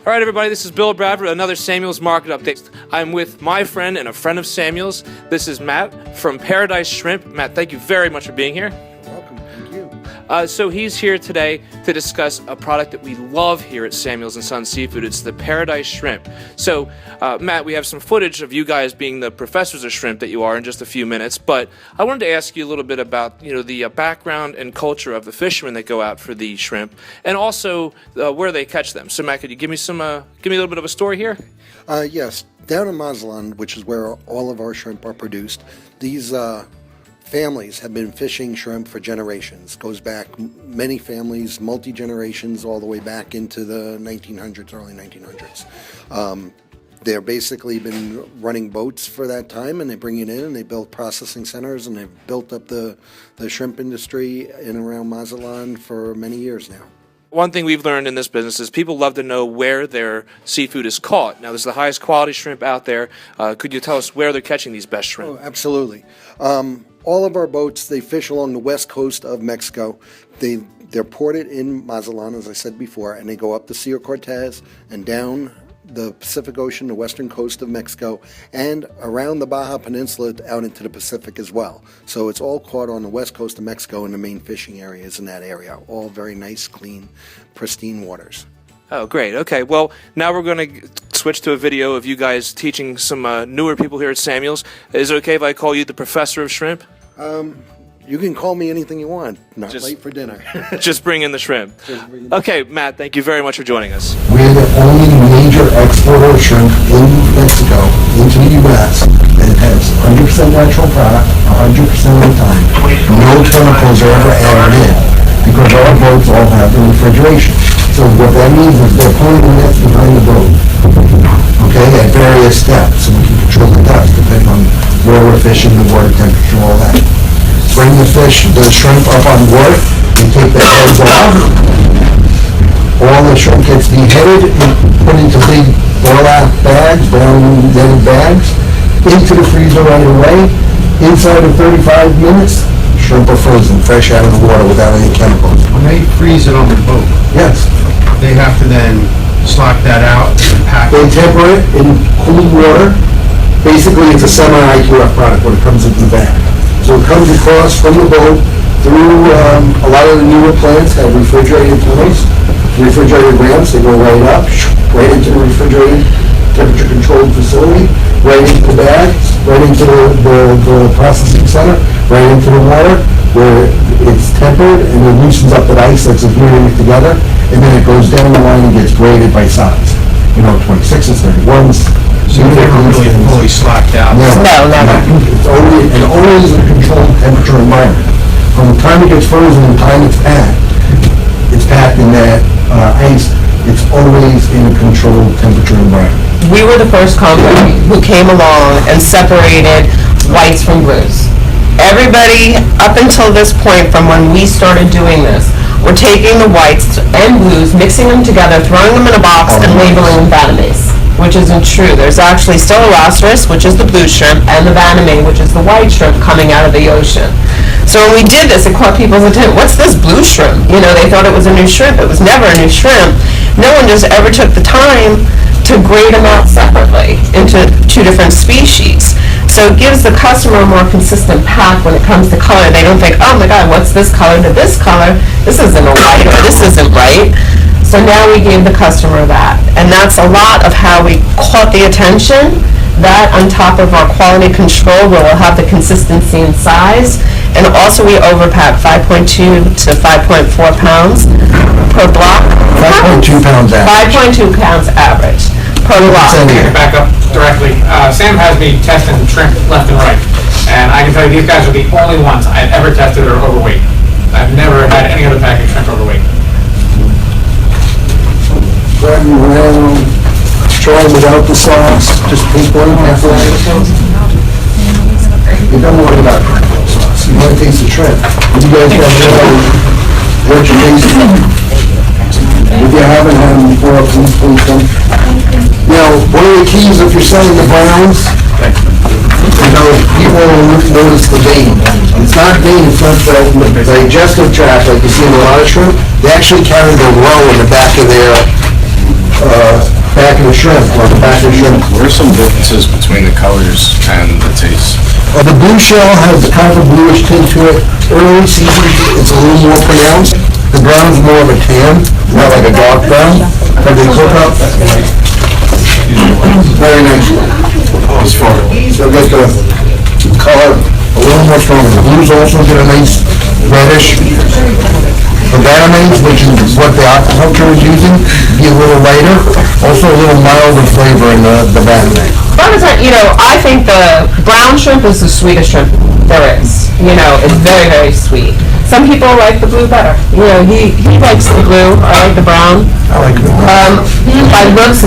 All right, everybody, this is Bill Bradford, another Samuel's Market Update. I'm with my friend and a friend of Samuel's. This is Matt from Paradise Shrimp. Matt, thank you very much for being here. Welcome, thank you. So he's here today to discuss a product that we love here at Samuel's and Son Seafood. It's the Paradise Shrimp. So, Matt, we have some footage of you guys being the professors of shrimp that you are in just a few minutes, but I wanted to ask you a little bit about, the background and culture of the fishermen that go out for the shrimp, and also where they catch them. So, Matt, could you give me a little bit of a story here? Yes, down in Mazatlan, which is where all of our shrimp are produced, these families have been fishing shrimp for generations. Goes back many families, multi-generations, all the way back into the 1900s, early 1900s. They're basically been running boats for that time, and they bring it in, and they build processing centers, and they've built up the shrimp industry in and around Mazatlan for many years now. One thing we've learned in this business is people love to know where their seafood is caught. Now, this is the highest quality shrimp out there. Could you tell us where they're catching these best shrimp? Oh, absolutely. All of our boats, they fish along the west coast of Mexico. They're ported in Mazatlan, as I said before, and they go up the Cerro Cortez and down the Pacific Ocean, the western coast of Mexico, and around the Baja Peninsula out into the Pacific as well. So it's all caught on the west coast of Mexico, and the main fishing areas in that area. All very nice, clean, pristine waters. Oh, great. Okay, well, now we're going to switch to a video of you guys teaching some newer people here at Samuel's. Is it okay if I call you the professor of shrimp? You can call me anything you want. Not Just- late for dinner. Just bring in the shrimp. Okay, Matt, thank you very much for joining us. We're the only major exporter of shrimp in Mexico into the U.S. that has 100% natural product 100% of the time. No chemicals are ever added in because our boats all have the refrigeration. So what that means is they're pulling the nets behind the boat, okay, at various steps, so we can control the depth depending on where we're fishing, the water temperature, all that. Bring the shrimp up on board, we take the heads off. All the shrimp gets beheaded and put into big burlap bags, brown netted bags, into the freezer right away. Inside of 35 minutes, shrimp are frozen, fresh out of the water without any chemicals. When they freeze it on the boat, Yes. they have to then slack that out and pack They it. temper it in cool water. Basically, it's a semi-IQF product when it comes into the bag. So it comes across from the boat through, a lot of the newer plants have refrigerated tunnels, refrigerated ramps. They go right up, right into the refrigerated, temperature-controlled facility, right into the bag, right into the processing center, right into the water, where it's tempered and it loosens up that ice that's adhering it together, and then it goes down the line and gets graded by size. 26s, 31s. So you never really fully slacked out. No, never. It's always in a controlled temperature environment. From the time it gets frozen and the time it's packed in that ice, it's always in a controlled temperature environment. We were the first company who came along and separated whites from blues. Everybody, up until this point, from when we started doing this, were taking the whites and blues, mixing them together, throwing them in a box, and labeling them Vanamese, which isn't true. There's actually still a Rosterus, which is the blue shrimp, and the Vaname, which is the white shrimp coming out of the ocean. So when we did this, it caught people's attention. What's this blue shrimp? They thought it was a new shrimp. It was never a new shrimp. No one just ever took the time to grade them out separately into two different species. So it gives the customer a more consistent pack when it comes to color. They don't think, oh my God, what's this color to this color? This isn't a white or this isn't right. So now we gave the customer that. And that's a lot of how we caught the attention. That on top of our quality control where we'll have the consistency in size. And also we overpack 5.2 to 5.4 pounds per block. 5.2 pounds average. 5.2 pounds average per block. Back up directly. Sam has me testing shrimp left and right, and I can tell you these guys are the only ones I've ever tested that are overweight. I've never had any other package shrimp overweight. Grab them around, try them without the sauce, just take one halfway. You don't worry about the sauce. You want to taste the shrimp. You guys have what you taste. If you haven't had them before, please come. Now, one of the keys if you're selling the browns, people will notice the vein. It's not vein, it's not the digestive tract like you see in a lot of shrimp. They actually carry the roe in the back of their the shrimp, or the back of shrimp. What are some differences between the colors and the taste? The blue shell has a kind of a bluish tint to it. Early season, it's a little more pronounced. The brown's more of a tan, not like a dark brown. But they cook up. Very nice. As far They'll get the color a little more stronger. The blues also get a nice reddish. The Vanamase, which is what the aquaculture is using, be a little lighter, also a little milder flavor in the Vanamase. I think the brown shrimp is the sweetest shrimp there is. It's very, very sweet. Some people like the blue better. He likes the blue, I like the brown. I like it. By looks,